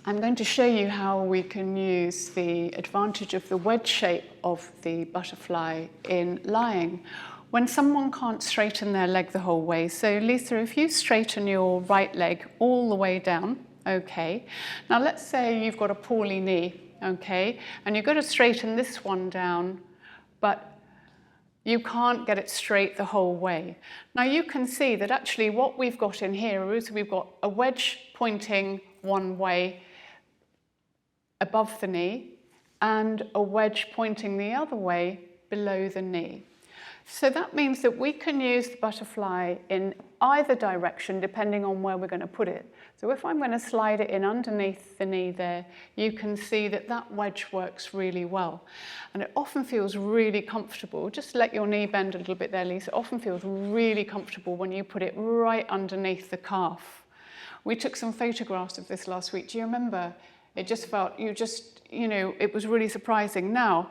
I'm going to show you how we can use the advantage of the wedge shape of the butterfly in lying when someone can't straighten their leg the whole way. So Lisa, if you straighten your right leg all the way down, okay. Now let's say you've got a poorly knee, okay, and you've got to straighten this one down, but you can't get it straight the whole way. Now you can see that actually what we've got in here is we've got a wedge pointing one way above the knee and a wedge pointing the other way below the knee. So that means that we can use the butterfly in either direction depending on where we're going to put it. So if I'm going to slide it in underneath the knee there, you can see that that wedge works really well. And it often feels really comfortable. Just let your knee bend a little bit there, Lisa. It often feels really comfortable when you put it right underneath the calf. We took some photographs of this last week. Do you remember? It just felt, it was really surprising. Now,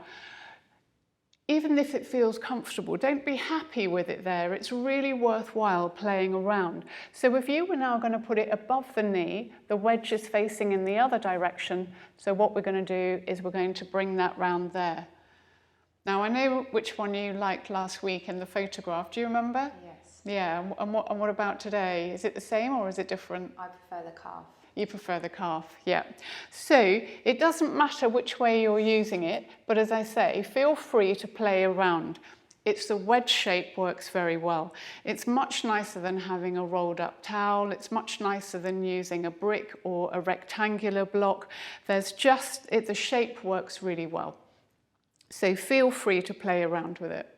even if it feels comfortable, don't be happy with it there. It's really worthwhile playing around. So if you were now going to put it above the knee, the wedge is facing in the other direction. So what we're going to do is we're going to bring that round there. Now, I know which one you liked last week in the photograph. Do you remember? Yes. Yeah, and what about today? Is it the same or is it different? I prefer the calf. You prefer the calf, yeah. So it doesn't matter which way you're using it, but as I say, feel free to play around. It's the wedge shape works very well. It's much nicer than having a rolled up towel. It's much nicer than using a brick or a rectangular block. The shape works really well. So feel free to play around with it.